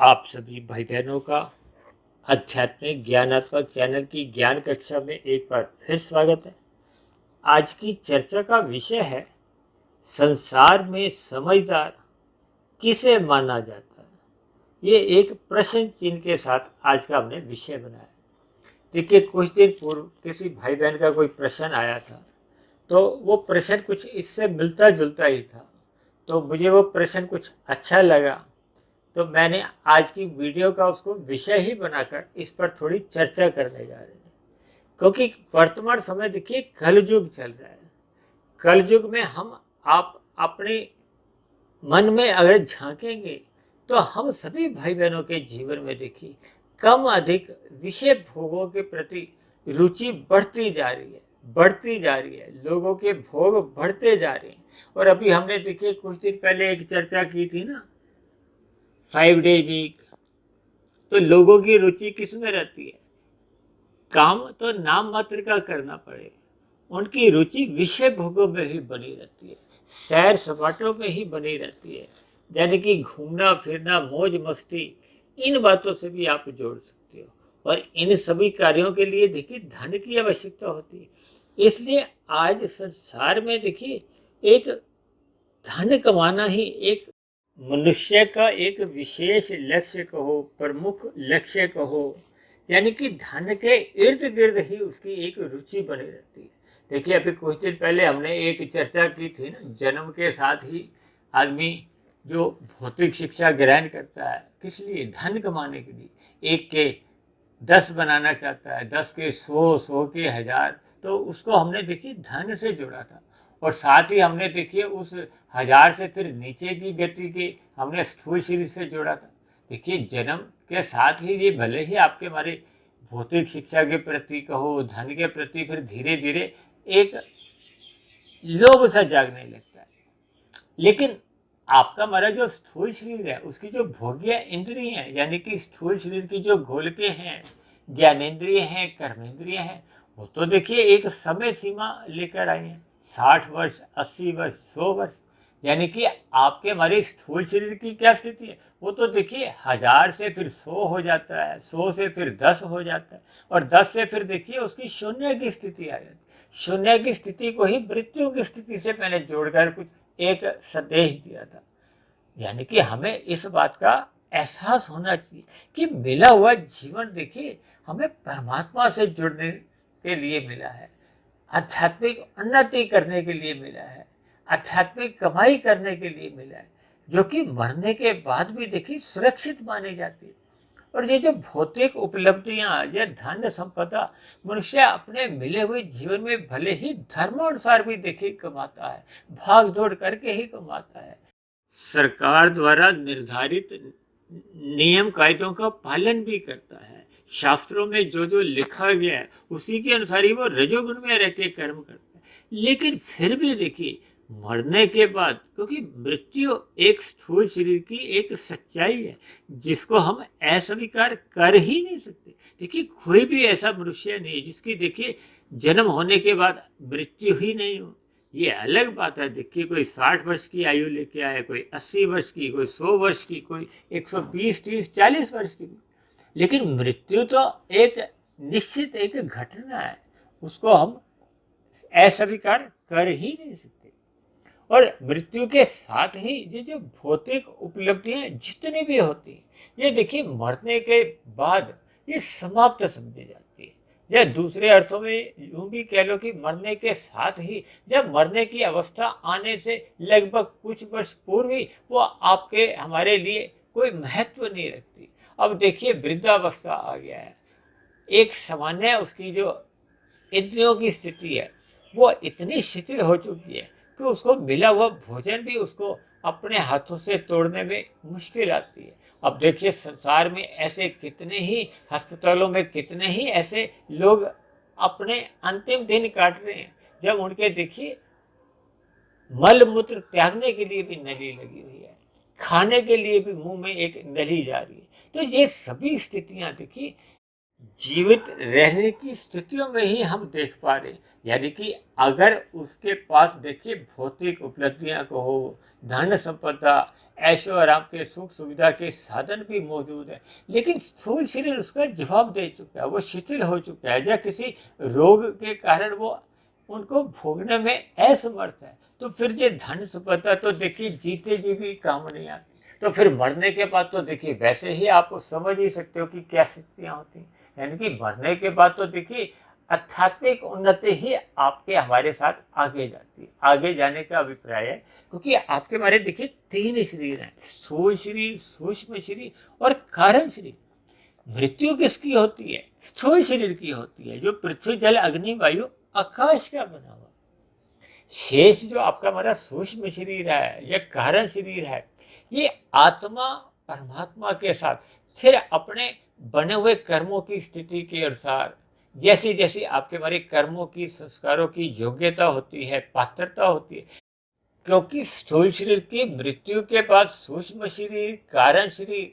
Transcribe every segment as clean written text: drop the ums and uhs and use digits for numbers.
आप सभी भाई बहनों का आध्यात्मिक ज्ञानात्मक चैनल की ज्ञान कक्षा में एक बार फिर स्वागत है। आज की चर्चा का विषय है संसार में समझदार किसे माना जाता है। ये एक प्रश्न चिन्ह के साथ आज का हमने विषय बनाया। देखिए, कुछ दिन पूर्व किसी भाई बहन का कोई प्रश्न आया था, तो वो प्रश्न कुछ इससे मिलता जुलता ही था, तो मुझे वो प्रश्न कुछ अच्छा लगा, तो मैंने आज की वीडियो का उसको विषय ही बनाकर इस पर थोड़ी चर्चा करने जा रहे हैं। क्योंकि वर्तमान समय देखिए कलयुग चल रहा है। कलयुग में हम आप अपने मन में अगर झांकेंगे तो हम सभी भाई बहनों के जीवन में देखिए कम अधिक विषय भोगों के प्रति रुचि बढ़ती जा रही है, बढ़ती जा रही है। लोगों के भोग बढ़ते जा रहे हैं। और अभी हमने देखिए कुछ दिन पहले एक चर्चा की थी ना, 5 डे वीक। तो लोगों की रुचि किस में रहती है? काम तो नाम मात्र का करना पड़े, उनकी रुचि विषय भोगों में ही बनी रहती है, सैर सपाटों में ही बनी रहती है। यानी कि घूमना फिरना मौज मस्ती, इन बातों से भी आप जोड़ सकते हो। और इन सभी कार्यों के लिए देखिए धन की आवश्यकता होती है। इसलिए आज संसार में देखिए एक धन कमाना ही एक मनुष्य का एक विशेष लक्ष्य कहो, प्रमुख लक्ष्य कहो। यानी कि धन के इर्द गिर्द ही उसकी एक रुचि बनी रहती है। देखिए, अभी कुछ दिन पहले हमने एक चर्चा की थी ना, जन्म के साथ ही आदमी जो भौतिक शिक्षा ग्रहण करता है, किस लिए? धन कमाने के लिए। एक के 10 बनाना चाहता है, 10 के 100, 100 के 1000, तो उसको हमने देखिए धन से जोड़ा था। और साथ ही हमने देखिए उस 1000 से फिर नीचे की गति की हमने स्थूल शरीर से जोड़ा था। देखिए, जन्म के साथ ही ये भले ही आपके हमारे भौतिक शिक्षा के प्रति कहो, धन के प्रति, फिर धीरे धीरे एक लोभ सा जागने लगता है। लेकिन आपका हमारा जो स्थूल शरीर है, उसकी जो भोग्य इंद्रिय है, यानी कि स्थूल शरीर की जो गोलकें हैं, ज्ञानेंद्रिय हैं, कर्मेंद्रिय हैं, वो तो देखिए एक समय सीमा लेकर आई हैं। 60 वर्ष, 80 वर्ष, 100 वर्ष। यानी कि आपके हमारे स्थूल शरीर की क्या स्थिति है? वो तो देखिए 1000 से फिर 100 हो जाता है, 100 से फिर 10 हो जाता है, और 10 से फिर देखिए उसकी शून्य की स्थिति आ जाती है। शून्य की स्थिति को ही मृत्यु की स्थिति से मैंने जोड़कर कुछ एक संदेश दिया था। यानी कि हमें इस बात का एहसास होना चाहिए कि मिला हुआ जीवन देखिए हमें परमात्मा से जुड़ने के लिए मिला है, आध्यात्मिक उन्नति करने के लिए मिला है, आध्यात्मिक कमाई करने के लिए मिला है, जो कि मरने के बाद भी देखिए सुरक्षित मानी जाती है। और ये जो भौतिक उपलब्धियां, ये धन संपदा मनुष्य अपने मिले हुए जीवन में भले ही धर्मानुसार भी देखिए कमाता है, भाग दौड़ करके ही कमाता है, सरकार द्वारा निर्धारित नियम कायदों का पालन भी करता है, शास्त्रों में जो जो लिखा गया है उसी के अनुसार ही वो रजोगुण में रह के कर्म करता है। लेकिन फिर भी देखिए मरने के बाद, क्योंकि मृत्यु एक स्थूल शरीर की एक सच्चाई है जिसको हम अस्वीकार कर ही नहीं सकते। देखिए, कोई भी ऐसा मनुष्य नहीं है जिसकी देखिए जन्म होने के बाद मृत्यु ही नहीं हो। ये अलग बात है। देखिए, कोई 60 वर्ष की आयु लेके आए, कोई 80 वर्ष की, कोई 100 वर्ष की, कोई 120, 30, 40 वर्ष की। लेकिन मृत्यु तो एक निश्चित एक घटना है, उसको हम अस्वीकार कर ही नहीं सकते। और मृत्यु के साथ ही ये जो भौतिक उपलब्धियां जितनी भी होती हैं, ये देखिए मरने के बाद ये समाप्त समझी जाती है। या दूसरे अर्थों में यूं भी कह लो कि मरने के साथ ही, जब मरने की अवस्था आने से लगभग कुछ वर्ष पूर्व ही वो आपके हमारे लिए कोई महत्व नहीं रखती। अब देखिए वृद्धावस्था आ गया है, एक सामान्य उसकी जो इंद्रियों की स्थिति है वो इतनी शिथिल हो चुकी है कि उसको मिला हुआ भोजन भी उसको अपने हाथों से तोड़ने में मुश्किल आती है। अब देखिए संसार में ऐसे कितने ही अस्पतालों में कितने ही ऐसे लोग अपने अंतिम दिन काट रहे हैं, जब उनके देखिए मल मूत्र त्यागने के लिए भी नली लगी हुई है, खाने के लिए भी मुंह में एक नली जा रही है। तो ये सभी स्थितियां देखिए जीवित रहने की स्थितियों में ही हम देख पा रहे हैं। यानी कि अगर उसके पास देखिए भौतिक उपलब्धियां को हो, धन संपदा, ऐशो आराम के सुख सुविधा के साधन भी मौजूद है, लेकिन स्थूल शरीर उसका जवाब दे चुका है, वो शिथिल हो चुका है, या किसी रोग के कारण वो उनको भोगने में असमर्थ है, तो फिर ये धन संपदा तो देखिए जीते जी भी काम नहीं आती। तो फिर मरने के बाद तो देखिए वैसे ही आप समझ ही सकते हो कि क्या स्थितियां होती हैं। यानी कि मरने के बाद तो देखिए आध्यात्मिक उन्नति ही आपके हमारे साथ आगे जाती है, आगे जाने का अभिप्राय है, क्योंकि आपके हमारे देखिए तीन शरीर हैं, स्थूल शरीर, सूक्ष्म शरीर और कारण शरीर। मृत्यु किसकी होती है? स्थूल शरीर की होती है, जो पृथ्वी जल अग्नि वायु आकाश का बना हुआ। शेष जो आपका हमारा सूक्ष्म शरीर है या कारण शरीर है, ये आत्मा परमात्मा के साथ फिर अपने बने हुए कर्मों की स्थिति के अनुसार, जैसी जैसी आपके हमारे कर्मों की संस्कारों की योग्यता होती है, पात्रता होती है, क्योंकि स्थूल शरीर की मृत्यु के बाद सूक्ष्म शरीर, कारण शरीर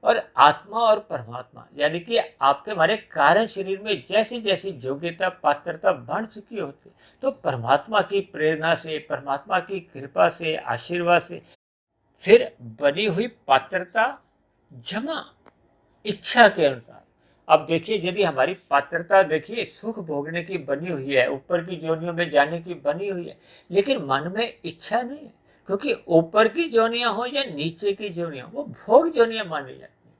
और आत्मा और परमात्मा, यानी कि आपके हमारे कारण शरीर में जैसी जैसी योग्यता पात्रता बढ़ चुकी होती है, तो परमात्मा की प्रेरणा से, परमात्मा की कृपा से, आशीर्वाद से फिर बनी हुई पात्रता जमा इच्छा के अनुसार। अब देखिए यदि हमारी पात्रता देखिए सुख भोगने की बनी हुई है, ऊपर की जोनियों में जाने की बनी हुई है, लेकिन मन में इच्छा नहीं है, क्योंकि ऊपर की जोनियां हो या नीचे की जोनियां, वो भोग जोनियां मानी जाती हैं।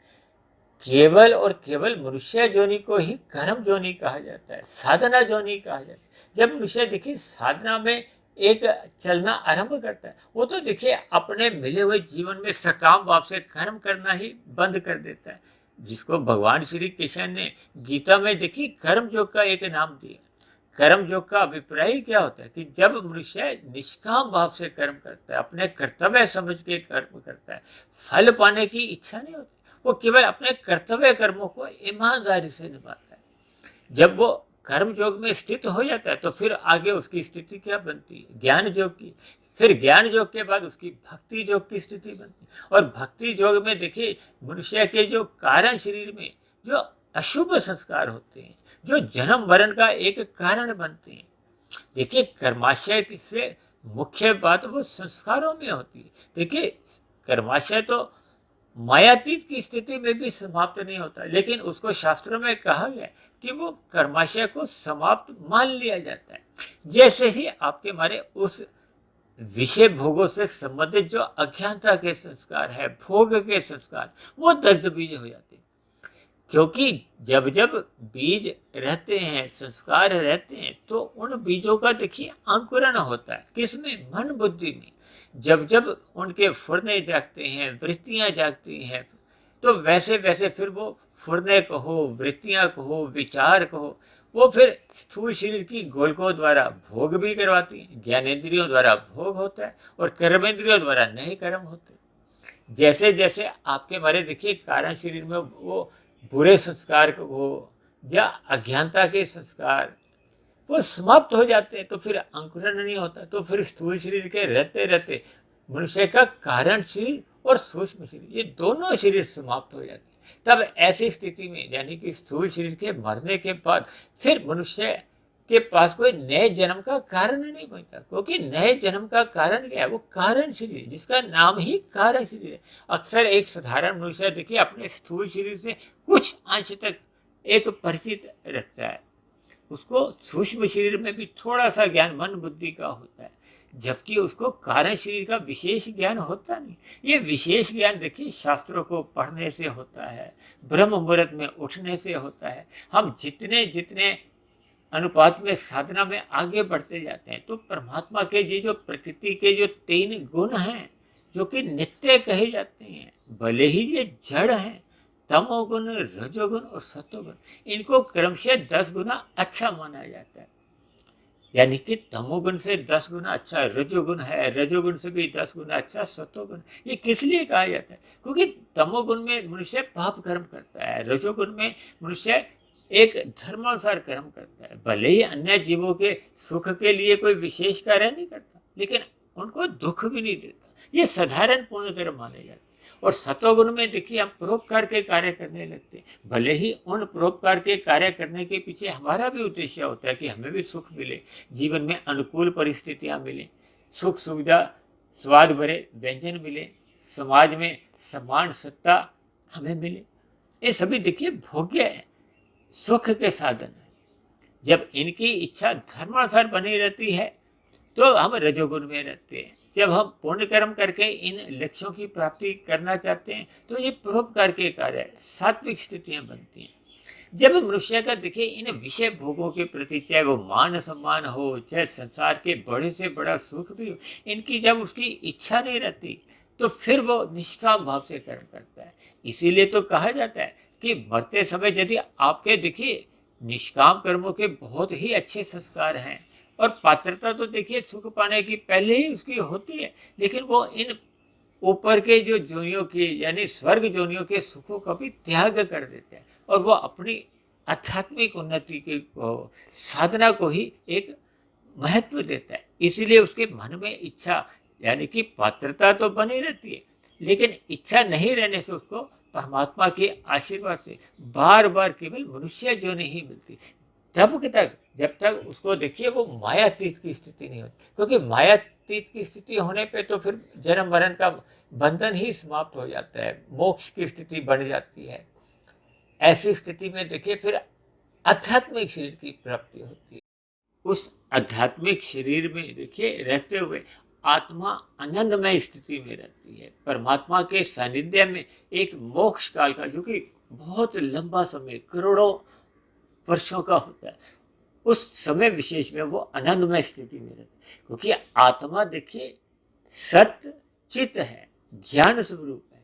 केवल और केवल मनुष्य जोनि को ही कर्म जोनि कहा जाता है, साधना जोनि कहा जाता है। जब मनुष्य देखिए साधना में एक चलना आरंभ करता है, वो तो देखिए अपने मिले हुए जीवन में सकाम भाव से कर्म करना ही बंद कर देता है, जिसको भगवान श्री कृष्ण ने गीता में देखिए कर्म योग का एक नाम दिया। कर्म योग का अभिप्राय क्या होता है कि जब मनुष्य निष्काम भाव से कर्म करता है, अपने कर्तव्य समझ के कर्म करता है, फल पाने की इच्छा नहीं होती, वो केवल अपने कर्तव्य कर्मों को ईमानदारी से निभाता है। जब वो कर्म योग में स्थित हो जाता है, तो फिर आगे उसकी स्थिति क्या बनती है? ज्ञान योग की। फिर ज्ञान योग के बाद उसकी भक्ति योग की स्थिति बनती है, और भक्ति योग में देखिए मनुष्य के जो कारण शरीर में जो अशुभ संस्कार होते हैं, जो जन्म मरण का एक कारण बनते हैं, देखिए कर्माशय से मुख्य बात वो संस्कारों में होती है। देखिए कर्माशय तो मायातीत की स्थिति में भी समाप्त नहीं होता, लेकिन उसको शास्त्रों में कहा गया कि वो कर्माशय को समाप्त मान लिया जाता है, जैसे ही आपके हमारे उस विषय भोगों से संबंधित जो अज्ञानता के संस्कार है, भोग के संस्कार, वो दग्ध बीज हो जाते हैं। क्योंकि जब जब बीज रहते हैं, संस्कार रहते हैं, तो उन बीजों का देखिए अंकुरण होता है, किसमें? मन बुद्धि में। जब जब उनके फुरने जागते हैं, वृत्तियां जागती हैं, तो वैसे वैसे फिर वो फुरने कहो, वृत्तियां कहो, विचार कहो, वो फिर स्थूल शरीर की गोलकों द्वारा भोग भी करवाती हैं। ज्ञानेंद्रियों द्वारा भोग होता है और कर्मेंद्रियों द्वारा नए कर्म होते हैं। जैसे जैसे आपके हमारे देखिए कारण शरीर में वो बुरे संस्कार हो या अज्ञानता के संस्कार वो समाप्त हो जाते हैं, तो फिर अंकुरण नहीं होता, तो फिर स्थूल शरीर के रहते रहते मनुष्य का कारण शरीर और सूक्ष्म शरीर, ये दोनों शरीर समाप्त हो जाते हैं। तब ऐसी स्थिति में यानी कि स्थूल शरीर के मरने के बाद फिर मनुष्य के पास कोई नए जन्म का कारण नहीं बचता, क्योंकि नए जन्म का कारण क्या है? वो कारण शरीर, जिसका नाम ही कारण शरीर है। अक्सर एक साधारण मनुष्य देखिए अपने स्थूल शरीर से कुछ अंश तक एक परिचित रखता है, उसको सूक्ष्म शरीर में भी थोड़ा सा ज्ञान मन बुद्धि का होता है, जबकि उसको कारण शरीर का विशेष ज्ञान होता नहीं। ये विशेष ज्ञान देखिए शास्त्रों को पढ़ने से होता है, ब्रह्म मुहूर्त में उठने से होता है। हम जितने जितने अनुपात में साधना में आगे बढ़ते जाते हैं, तो परमात्मा के ये जो प्रकृति के जो 3 गुण हैं, जो कि नित्य कहे जाते हैं, भले ही ये जड़ हैं, तमोगुण, रजोगुण और सतोगुण, इनको क्रमशः 10 गुना अच्छा माना जाता है। यानी कि तमोगुण से 10 गुना अच्छा रजोगुण है, रजोगुण से भी 10 गुना अच्छा सतोगुण। ये किस लिए कहा जाता है? क्योंकि तमोगुण में मनुष्य पाप कर्म करता है, रजोगुण में मनुष्य एक धर्मानुसार कर्म करता है, भले ही अन्य जीवों के सुख के लिए कोई विशेष कार्य नहीं करता, लेकिन उनको दुख भी नहीं देता। ये साधारण पुण्य कर्म माने जाते हैं। और सतोगुण में देखिए हम परोपकार के कार्य करने लगते हैं। भले ही उन परोपकार के कार्य करने के पीछे हमारा भी उद्देश्य होता है कि हमें भी सुख मिले, जीवन में अनुकूल परिस्थितियां मिले, सुख सुविधा स्वाद भरे व्यंजन मिले, समाज में सम्मान सत्ता हमें मिले। ये सभी देखिए भोग्य है, सुख के साधन है। जब इनकी इच्छा धर्मानुसार बनी रहती है तो हम रजोगुण में रहते हैं। जब हम पुण्य कर्म करके इन लक्ष्यों की प्राप्ति करना चाहते हैं तो ये परोपकार के कार्य सात्विक स्थितियां बनती हैं। जब मनुष्य का देखिए इन विषय भोगों के प्रति, चाहे वो मान सम्मान हो, चाहे संसार के बड़े से बड़ा सुख भी हो, इनकी जब उसकी इच्छा नहीं रहती तो फिर वो निष्काम भाव से कर्म करता है। इसीलिए तो कहा जाता है कि मरते समय यदि आपके देखिए निष्काम कर्मों के बहुत ही अच्छे संस्कार हैं और पात्रता तो देखिए सुख पाने की पहले ही उसकी होती है, लेकिन वो इन ऊपर के जो जोनियों की यानी स्वर्ग जोनियों के सुखों का भी त्याग कर देते हैं और वो अपनी आध्यात्मिक उन्नति के साधना को ही एक महत्व देता है। इसीलिए उसके मन में इच्छा यानी कि पात्रता तो बनी रहती है, लेकिन इच्छा नहीं रहने से उसको परमात्मा के आशीर्वाद से बार बार केवल मनुष्य जो नहीं मिलती, तब तक जब तक उसको देखिए वो मायातीत की स्थिति नहीं होती। क्योंकि मायातीत की स्थिति होने पे तो फिर जन्म मरण का बंधन ही समाप्त हो जाता है, मोक्ष की स्थिति बढ़ जाती है। ऐसी स्थिति में देखिए फिर आध्यात्मिक शरीर की प्राप्ति होती है। उस आध्यात्मिक शरीर में देखिए रहते हुए आत्मा आनंदमय स्थिति में रहती है, परमात्मा के सानिध्य में एक मोक्ष काल का जो कि बहुत लंबा समय करोड़ों वर्षों का होता है, उस समय विशेष में वो आनंदमय स्थिति में रहती है। क्योंकि आत्मा देखिए सत्य चित्त है, ज्ञान स्वरूप है,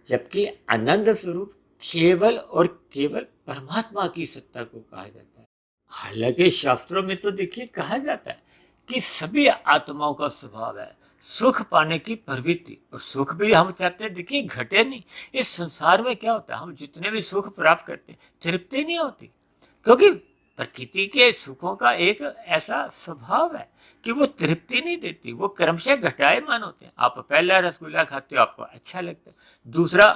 जबकि आनंद स्वरूप केवल और केवल परमात्मा की सत्ता को कहा जाता है। हालांकि शास्त्रों में तो देखिए कहा जाता है कि सभी आत्माओं का स्वभाव है सुख पाने की प्रवृत्ति, और सुख भी हम चाहते हैं देखिए घटे नहीं। इस संसार में क्या होता है, हम जितने भी सुख प्राप्त करते हैं तृप्ति नहीं होती, क्योंकि प्रकृति के सुखों का एक ऐसा स्वभाव है कि वो तृप्ति नहीं देती, वो क्रमशः घटायमान होते हैं। आप पहला रसगुल्ला खाते हो आपको अच्छा लगता है, दूसरा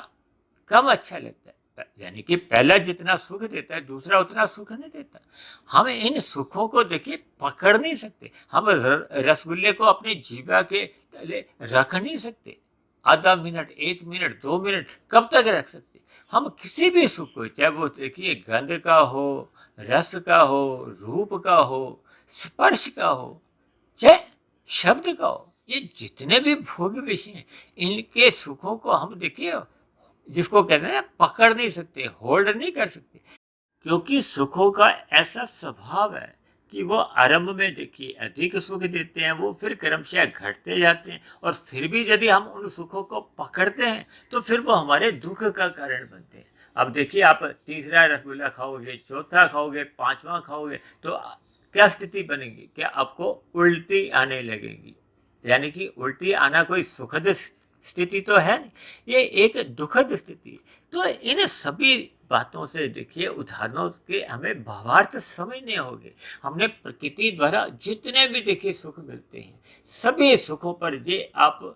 कम अच्छा लगता है, यानी कि पहला जितना सुख देता है दूसरा उतना सुख नहीं देता। हम इन सुखों को देखिए पकड़ नहीं सकते, हम रसगुल्ले को अपनी जीवा के तले रख नहीं सकते। आधा मिनट, 1 मिनट, 2 मिनट कब तक रख सकते? हम किसी भी सुख को, चाहे वो देखिए गंध का हो, रस का हो, रूप का हो, स्पर्श का हो, चाहे शब्द का हो, ये जितने भी भोग विषय हैं इनके सुखों को हम देखिए जिसको कहते हैं पकड़ नहीं सकते, होल्ड नहीं कर सकते, क्योंकि सुखों का ऐसा स्वभाव है कि वो आरंभ में देखिए अधिक सुख देते हैं, वो फिर क्रमशः घटते जाते हैं, और फिर भी यदि हम उन सुखों को पकड़ते हैं तो फिर वो हमारे दुख का कारण बनते हैं। अब देखिए आप तीसरा रसगुल्ला खाओगे, चौथा खाओगे, पांचवा खाओगे तो क्या स्थिति बनेगी? क्या आपको उल्टी आने लगेगी, यानी कि उल्टी आना कोई सुखद स्थिति तो है नहीं, ये एक दुखद स्थिति। तो इन सभी बातों से देखिए उदाहरणों के हमें भावार्थ समझने होंगे। हमने प्रकृति द्वारा जितने भी देखिए सुख मिलते हैं सभी सुखों पर ये आप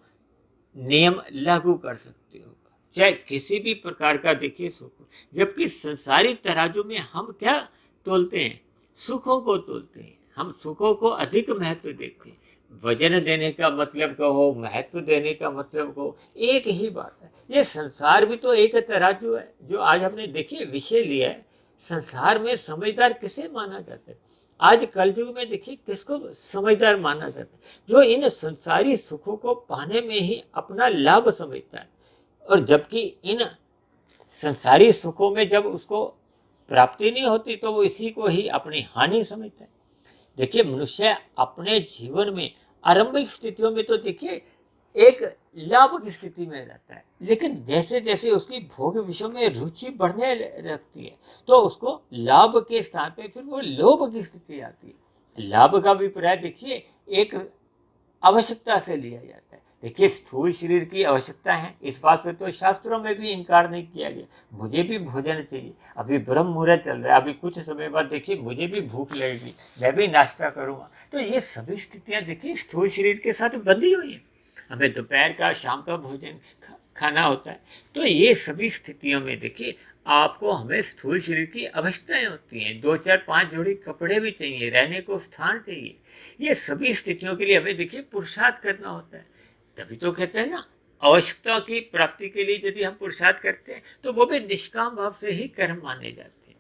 नियम लागू कर सकते हो, चाहे किसी भी प्रकार का देखिए सुख। जबकि संसारी तराजू में हम क्या तोलते हैं? सुखों को तोलते हैं, हम सुखों को अधिक महत्व देते हैं। वजन देने का मतलब कहो, महत्व देने का मतलब कहो, एक ही बात है। ये संसार भी तो एक तराजू है जो आज हमने देखिए विषय लिया है। संसार में समझदार किसे माना जाता है? आज कलयुग में देखिए किसको समझदार माना जाता है? जो इन संसारी सुखों को पाने में ही अपना लाभ समझता है, और जबकि इन संसारी सुखों में जब उसको प्राप्ति नहीं होती तो वो इसी को ही अपनी हानि समझता है। देखिए मनुष्य अपने जीवन में आरंभिक स्थितियों में तो देखिए एक लाभ की स्थिति में रहता है, लेकिन जैसे जैसे उसकी भोग विषयों में रुचि बढ़ने लगती है तो उसको लाभ के स्थान पे फिर वो लोभ की स्थिति आती है। लाभ का अभिप्राय देखिए एक आवश्यकता से लिया जाता है। देखिए स्थूल शरीर की आवश्यकता है, इस बात से तो शास्त्रों में भी इनकार नहीं किया गया। मुझे भी भोजन चाहिए, अभी ब्रह्म मुहूर्त चल रहा है, अभी कुछ समय बाद देखिए मुझे भी भूख लगेगी, मैं भी नाश्ता करूँगा। तो ये सभी स्थितियाँ देखिए स्थूल शरीर के साथ बंधी हुई हैं। हमें दोपहर का, शाम का भोजन खाना होता है। तो ये सभी स्थितियों में देखिए आपको हमें स्थूल शरीर की आवश्यकताएं होती हैं। 2 4 5 जोड़ी कपड़े भी चाहिए, रहने को स्थान चाहिए। ये सभी स्थितियों के लिए हमें देखिए पुरुषार्थ करना होता है। तभी तो कहते हैं ना, आवश्यकता की प्राप्ति के लिए यदि हम पुरुषार्थ करते हैं तो वो भी निष्काम भाव से ही कर्म माने जाते हैं।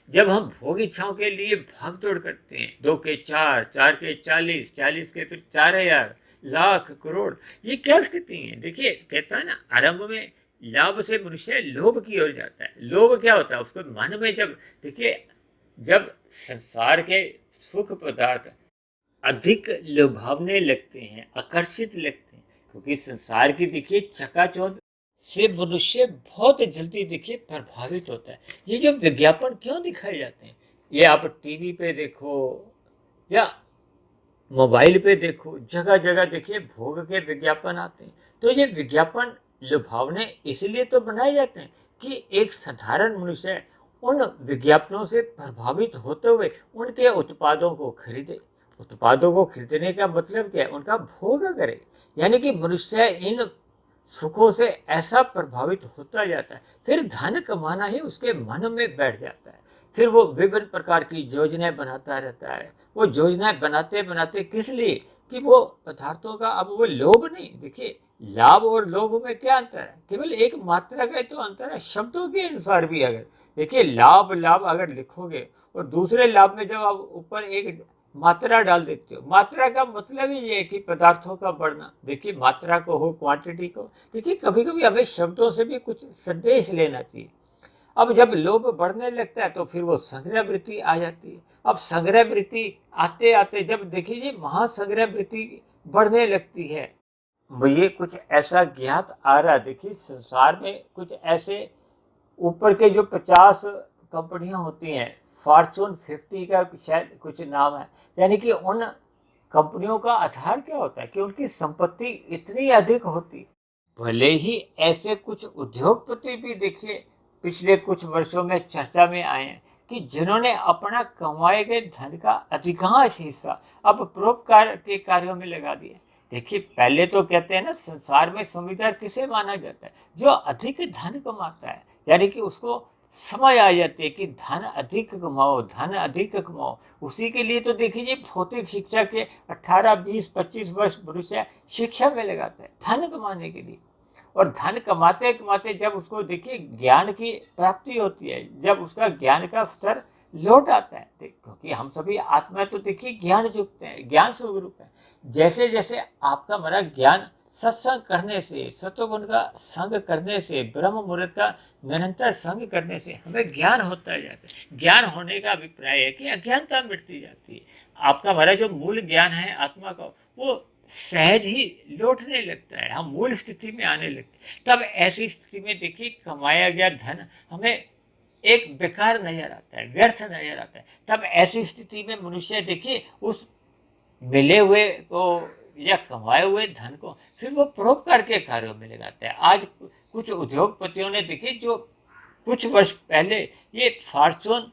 जब हम भोग इच्छाओं के लिए भाग दौड़ करते हैं, 2 के 4, 4 के 40, 40 के फिर 4,000, लाख, करोड़, ये क्या स्थिति है? देखिए कहता है ना, आरंभ में लाभ से मनुष्य लोभ की ओर जाता है। लोभ क्या होता है? उसको मन में जब देखिए, जब संसार के सुख पदार्थ अधिक लुभावने लगते हैं, आकर्षित लगते हैं, क्योंकि संसार की देखिए चकाचौंध से मनुष्य बहुत जल्दी देखिए प्रभावित होता है। ये जो विज्ञापन क्यों दिखाए जाते हैं, ये आप टीवी पे देखो या मोबाइल पे देखो, जगह जगह देखिए भोग के विज्ञापन आते हैं। तो ये विज्ञापन लुभावने इसलिए तो बनाए जाते हैं कि एक साधारण मनुष्य उन विज्ञापनों से प्रभावित होते हुए उनके उत्पादों को खरीदे। उत्पादों को खरीदने का मतलब क्या है? उनका भोग करे। यानी कि मनुष्य इन सुखों से ऐसा प्रभावित होता जाता है, फिर धन कमाना ही उसके मन में बैठ जाता है। फिर वो विभिन्न प्रकार की योजनाएं बनाता रहता है। वो योजनाएं बनाते बनाते किस लिए? कि वो पदार्थों का अब वो लोभ नहीं। देखिए लाभ और लोभ में क्या अंतर है? केवल एक मात्रा का तो अंतर है, शब्दों के अनुसार भी। अगर देखिए लाभ लाभ अगर लिखोगे और दूसरे लाभ में जब आप ऊपर एक मात्रा डाल देते हो, मात्रा का मतलब ही ये है कि पदार्थों का बढ़ना। देखिए मात्रा को हो, क्वांटिटी को, देखिए कभी कभी हमें शब्दों से भी कुछ संदेश लेना चाहिए। अब जब लोभ बढ़ने लगता है तो फिर वो संग्रह वृत्ति आ जाती है। अब संग्रह वृत्ति आते आते जब देखिए महासंग्रह वृत्ति बढ़ने लगती है, मुझे कुछ ऐसा ज्ञात आ रहा, देखिए संसार में कुछ ऐसे ऊपर के जो 50 कंपनियां होती हैं, फॉर्चून 50 का शायद कुछ नाम है। यानी कि उन कंपनियों का आधार क्या होता है? कि उनकी संपत्ति इतनी अधिक होती। भले ही ऐसे कुछ उद्योगपति भी देखिए पिछले कुछ वर्षों में चर्चा में आए हैं कि जिन्होंने अपना कमाए गए धन का अधिकांश हिस्सा अब परोपकार के कार्यों में लगा दिया। देखिए पहले तो कहते हैं ना, संसार में समझदार किसे माना जाता है? जो अधिक धन कमाता है। यानी कि उसको समझ आ जाती है कि धन अधिक कमाओ, धन अधिक कमाओ। उसी के लिए तो देखिए भौतिक शिक्षा के 18, 20, 25 वर्ष मनुष्य शिक्षा में लगाता है धन कमाने के लिए। और धन कमाते कमाते जब उसको देखिए ज्ञान की प्राप्ति होती है, जब उसका ज्ञान का स्तर लौट आता है, क्योंकि हम सभी आत्मा तो देखिए ज्ञान युक्त है, ज्ञान स्वरूप है। जैसे जैसे आपका हमारा ज्ञान सत्संग करने से, सत्वगुण का संग करने से, ब्रह्म मुहूर्त का निरंतर संग करने से हमें ज्ञान होता जाता है। ज्ञान होने का अभिप्राय है कि अज्ञानता मिटती जाती है। आपका हमारा जो मूल ज्ञान है आत्मा का, वो सहज ही लौटने लगता है, हम मूल स्थिति में आने लगते हैं। तब ऐसी स्थिति में देखिए कमाया गया धन हमें एक बेकार नजर आता है, व्यर्थ नजर आता है। तब ऐसी स्थिति में मनुष्य देखिए उस मिले हुए को या कमाए हुए धन को फिर वो परोपकार के कार्यों में लगाता है। आज कुछ उद्योगपतियों ने देखिए, जो कुछ वर्ष पहले ये फॉर्चून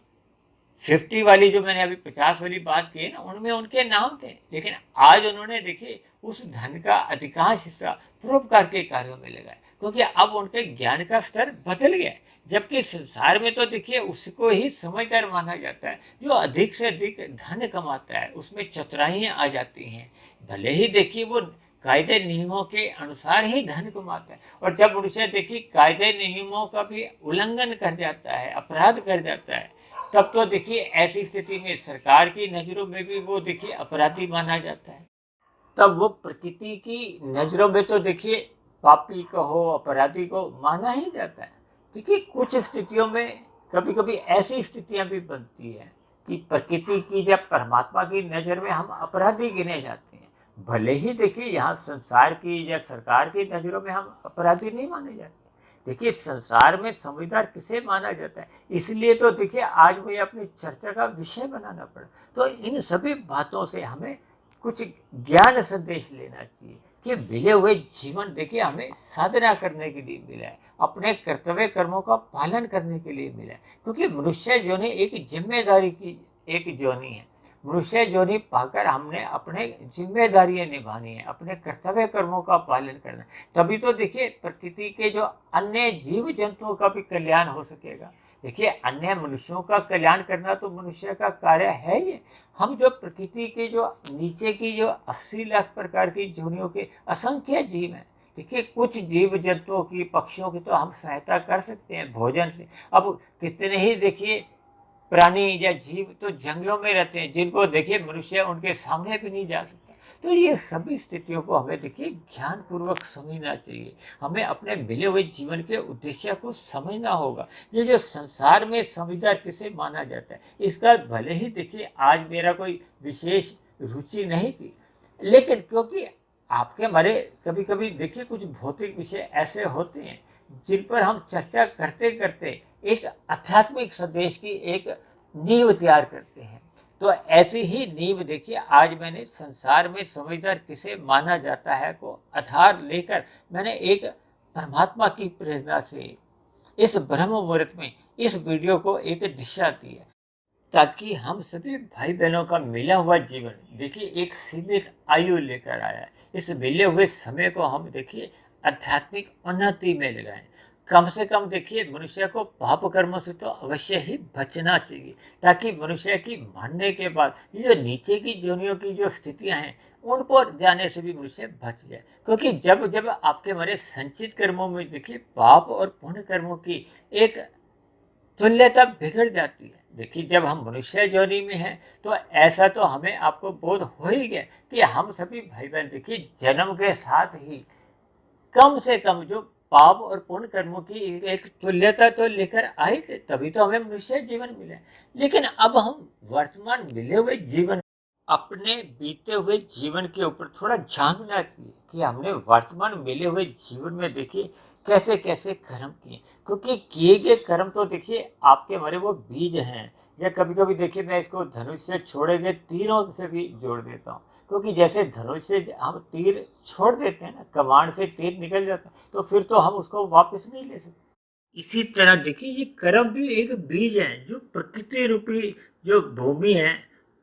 50 वाली जो मैंने अभी 50 वाली बात की है ना, उनमें उनके नाम थे, लेकिन आज उन्होंने देखिए उस धन का अधिकांश हिस्सा परोपकार के कार्यों में लगाया, क्योंकि अब उनके ज्ञान का स्तर बदल गया है। जबकि संसार में तो देखिए उसको ही समझदार माना जाता है जो अधिक से अधिक धन कमाता है, उसमें चतुराइयाँ आ जाती हैं। भले ही देखिए वो कायदे नियमों के अनुसार ही धन कमाता है, और जब मनुष्य देखिए कायदे नियमों का भी उल्लंघन कर जाता है, अपराध कर जाता है, तब तो देखिए ऐसी स्थिति में सरकार की नज़रों में भी वो देखिए अपराधी माना जाता है। तब वो प्रकृति की नज़रों में तो देखिए पापी को हो, अपराधी को माना ही जाता है। देखिए कुछ स्थितियों में कभी कभी ऐसी स्थितियां भी बनती हैं कि प्रकृति की या परमात्मा की नज़र में हम अपराधी गिने जाते हैं। भले ही देखिए यहाँ संसार की या सरकार की नज़रों में हम अपराधी नहीं माने जाते। देखिए संसार में समझदार किसे माना जाता है, इसलिए तो देखिए आज मुझे अपनी चर्चा का विषय बनाना पड़ा। तो इन सभी बातों से हमें कुछ ज्ञान संदेश लेना चाहिए कि मिले हुए जीवन देखिए हमें साधना करने के लिए मिला है, अपने कर्तव्य कर्मों का पालन करने के लिए मिला है। क्योंकि मनुष्य जो ने एक जिम्मेदारी की एक जोनी है। मनुष्य जोनी पाकर हमने अपने जिम्मेदारियां निभानी है, अपने कर्तव्य कर्मों का पालन करना है। तभी तो देखिए प्रकृति के जो अन्य जीव जंतुओं का भी कल्याण हो सकेगा। देखिए अन्य मनुष्यों का कल्याण करना तो मनुष्य का कार्य है ही। हम जो प्रकृति के जो नीचे की जो 80 लाख प्रकार की जोनियों के असंख्य जीव हैं, देखिए कुछ जीव जंतुओं की, पक्षियों की तो हम सहायता कर सकते हैं भोजन से। अब कितने ही देखिए प्राणी या जीव तो जंगलों में रहते हैं, जिनको देखिए मनुष्य उनके सामने भी नहीं जा सकता। तो ये सभी स्थितियों को हमें देखिए ज्ञान पूर्वक समझना चाहिए। हमें अपने मिले हुए जीवन के उद्देश्य को समझना होगा। ये जो संसार में समझदार किसे माना जाता है, इसका भले ही देखिए आज मेरा कोई विशेष रुचि नहीं थी, लेकिन क्योंकि आपके हमारे कभी कभी देखिए कुछ भौतिक विषय ऐसे होते हैं जिन पर हम चर्चा करते करते एक आध्यात्मिक संदेश की एक नींव तैयार करते हैं। तो ऐसी ही नींव देखिए आज मैंने संसार में समझदार किसे माना जाता है को आधार लेकर मैंने एक परमात्मा की प्रेरणा से इस ब्रह्म मुहूर्त में इस वीडियो को एक दिशा दी है, ताकि हम सभी भाई बहनों का मिला हुआ जीवन देखिए एक सीमित आयु लेकर आया है। इस मिले हुए समय को हम देखिए आध्यात्मिक उन्नति में लगाएं। कम से कम देखिए मनुष्य को पाप कर्मों से तो अवश्य ही बचना चाहिए, ताकि मनुष्य की मरने के बाद ये जो नीचे की जोनियों की जो स्थितियां हैं उन पर जाने से भी मनुष्य बच जाए। क्योंकि जब जब आपके हमारे संचित कर्मों में देखिए पाप और पुण्य कर्मों की एक तुल्यता बिगड़ जाती है। देखिए जब हम मनुष्य जोनी में हैं तो ऐसा तो हमें आपको बोध हो ही गया कि हम सभी भाई बहन देखिए जन्म के साथ ही कम से कम जो पाप और पुण्य कर्मों की एक तुल्यता तो लेकर आए थे, तभी तो हमें मनुष्य जीवन मिला। लेकिन अब हम वर्तमान मिले हुए जीवन, अपने बीते हुए जीवन के ऊपर थोड़ा झांकना चाहिए कि हमने वर्तमान मिले हुए जीवन में देखिए कैसे कैसे कर्म किए। क्योंकि किए गए कर्म तो देखिए आपके हमारे वो बीज हैं। या कभी कभी देखिए मैं इसको धनुष से छोड़े गए तीरों से भी जोड़ देता हूँ। क्योंकि जैसे धनुष से हम तीर छोड़ देते हैं ना, कमान से तीर निकल जाता है, तो फिर तो हम उसको वापस नहीं ले सकते। इसी तरह देखिए ये कर्म भी एक बीज है जो प्रकृति रूपी जो भूमि है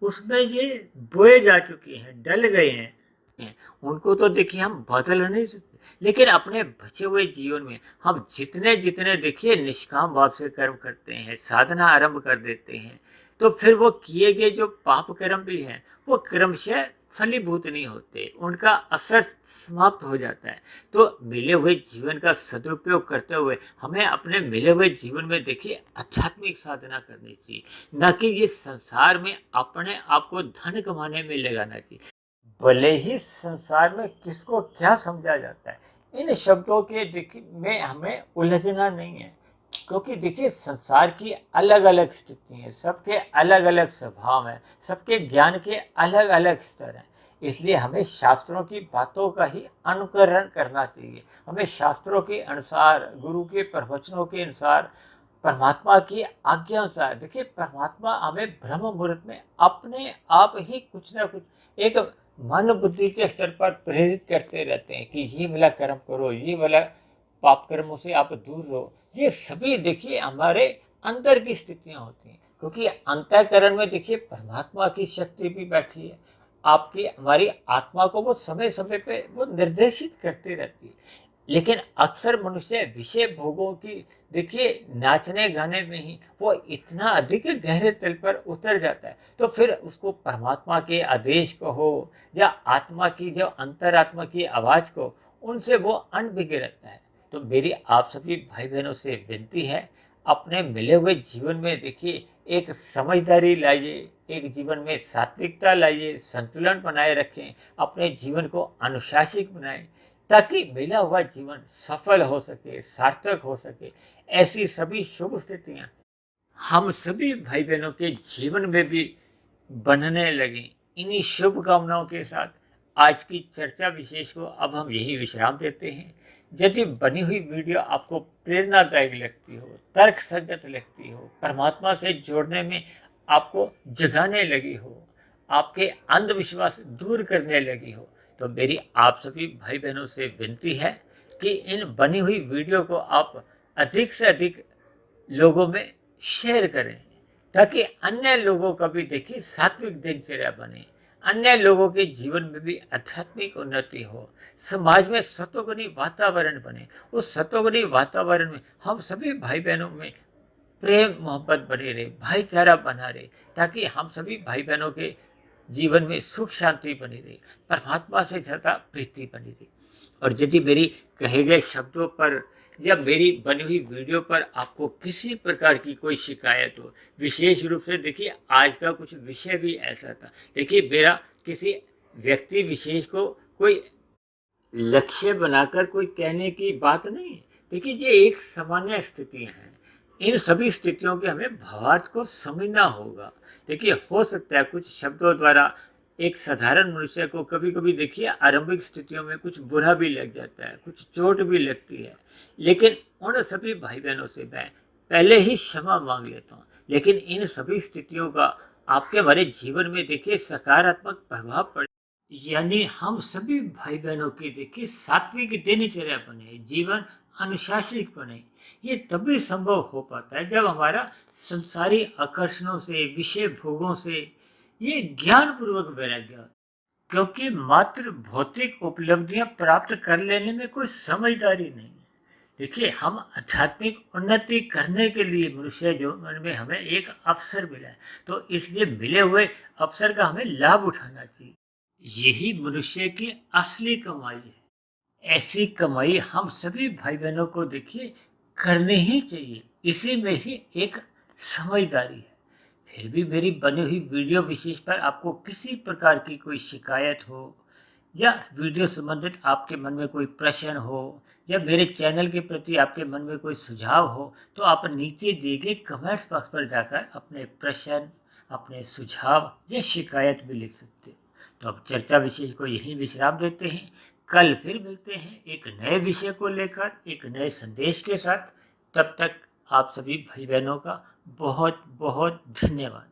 उसमें ये बोए जा चुके हैं, डल गए हैं। उनको तो देखिए हम बदल नहीं सकते, लेकिन अपने बचे हुए जीवन में हम जितने जितने देखिए निष्काम भाव से कर्म करते हैं, साधना आरंभ कर देते हैं, तो फिर वो किए गए जो पाप कर्म भी हैं वो क्रमशः फलीभूत नहीं होते, उनका असर समाप्त हो जाता है। तो मिले हुए जीवन का सदुपयोग करते हुए हमें अपने मिले हुए जीवन में देखिए आध्यात्मिक साधना करनी चाहिए, न कि ये संसार में अपने आप को धन कमाने में लगाना चाहिए। भले ही संसार में किसको क्या समझा जाता है, इन शब्दों के में हमें उलझना नहीं है। क्योंकि देखिए संसार की अलग अलग स्थिति है, सबके अलग अलग स्वभाव हैं, सबके ज्ञान के अलग अलग स्तर हैं। इसलिए हमें शास्त्रों की बातों का ही अनुकरण करना चाहिए। हमें शास्त्रों के अनुसार, गुरु के प्रवचनों के अनुसार, परमात्मा की आज्ञा अनुसार देखिए परमात्मा हमें ब्रह्म मुहूर्त में अपने आप ही कुछ ना कुछ एक मन बुद्धि के स्तर पर प्रेरित करते रहते हैं कि ये वाला कर्म करो, ये वाला पाप कर्मों से आप दूर रहो। ये सभी देखिए हमारे अंदर की स्थितियां होती हैं, क्योंकि अंतःकरण में देखिए परमात्मा की शक्ति भी बैठी है। आपकी हमारी आत्मा को वो समय समय पे वो निर्देशित करती रहती है। लेकिन अक्सर मनुष्य विषय भोगों की देखिए नाचने गाने में ही वो इतना अधिक गहरे तल पर उतर जाता है, तो फिर उसको परमात्मा के आदेश को हो या आत्मा की जो अंतरात्मा की आवाज़ को, उनसे वो अनभिज्ञ रहता है। तो मेरी आप सभी भाई बहनों से विनती है, अपने मिले हुए जीवन में देखिए एक समझदारी लाइए, एक जीवन में सात्विकता लाइए, संतुलन बनाए रखें, अपने जीवन को अनुशासित बनाएं, ताकि मिला हुआ जीवन सफल हो सके, सार्थक हो सके। ऐसी सभी शुभ स्थितियां हम सभी भाई बहनों के जीवन में भी बनने लगी। इन्हीं शुभकामनाओं के साथ आज की चर्चा विशेष को अब हम यही विश्राम देते हैं। यदि बनी हुई वीडियो आपको प्रेरणादायक लगती हो, तर्क संगत लगती हो, परमात्मा से जोड़ने में आपको जगाने लगी हो, आपके अंधविश्वास दूर करने लगी हो, तो मेरी आप सभी भाई बहनों से विनती है कि इन बनी हुई वीडियो को आप अधिक से अधिक लोगों में शेयर करें, ताकि अन्य लोगों का भी देखिए सात्विक दिनचर्या बने, अन्य लोगों के जीवन में भी आध्यात्मिक उन्नति हो, समाज में सतोगुणी वातावरण बने। उस सतोगुणी वातावरण में हम सभी भाई बहनों में प्रेम मोहब्बत बनी रहे, भाईचारा बना रहे, ताकि हम सभी भाई बहनों के जीवन में सुख शांति बनी रही, परमात्मा से सदा प्रीति बनी रही। और यदि मेरी कहे गए शब्दों पर या मेरी बनी हुई वीडियो पर आपको किसी प्रकार की कोई शिकायत हो, विशेष रूप से देखिए आज का कुछ विषय भी ऐसा था, देखिए मेरा किसी व्यक्ति विशेष को कोई लक्ष्य बनाकर कोई कहने की बात नहीं है। देखिए ये एक सामान्य स्थिति है, इन सभी स्थितियों के हमें भावार्थ को समझना होगा। देखिए हो सकता है कुछ शब्दों द्वारा एक साधारण मनुष्य को कभी कभी देखिए आरंभिक स्थितियों में कुछ बुरा भी लग जाता है, कुछ चोट भी लगती है, लेकिन उन सभी भाई बहनों से मैं पहले ही क्षमा मांग लेता हूँ। लेकिन इन सभी स्थितियों का आपके हमारे जीवन में देखिए सकारात्मक प्रभाव पड़े, यानी हम सभी भाई बहनों की देखिए सात्विक दिनचर्या बने, जीवन अनुशासित बने। ये तभी संभव हो पाता है जब हमारा संसारी आकर्षणों से, विषय भोगों से ये ज्ञान पूर्वक वैराग्य हो। क्योंकि मात्र भौतिक उपलब्धियां प्राप्त कर लेने में कोई समझदारी नहीं है। देखिए हम आध्यात्मिक उन्नति करने के लिए मनुष्य जीवन में हमें एक अवसर मिला है, तो इसलिए मिले हुए अवसर का हमें लाभ उठाना चाहिए। यही मनुष्य की असली कमाई है। ऐसी कमाई हम सभी भाई बहनों को देखिए करनी ही चाहिए, इसी में ही एक समझदारी है। फिर भी मेरी बनी हुई वीडियो विशेष पर आपको किसी प्रकार की कोई शिकायत हो या वीडियो संबंधित आपके मन में कोई प्रश्न हो या मेरे चैनल के प्रति आपके मन में कोई सुझाव हो, तो आप नीचे दिए गए कमेंट्स बॉक्स पर जाकर अपने प्रश्न, अपने सुझाव या शिकायत भी लिख सकते हो। तो अब चर्चा विशेष को यहीं विश्राम देते हैं। कल फिर मिलते हैं एक नए विषय को लेकर, एक नए संदेश के साथ। तब तक आप सभी भाई बहनों का बहुत बहुत धन्यवाद।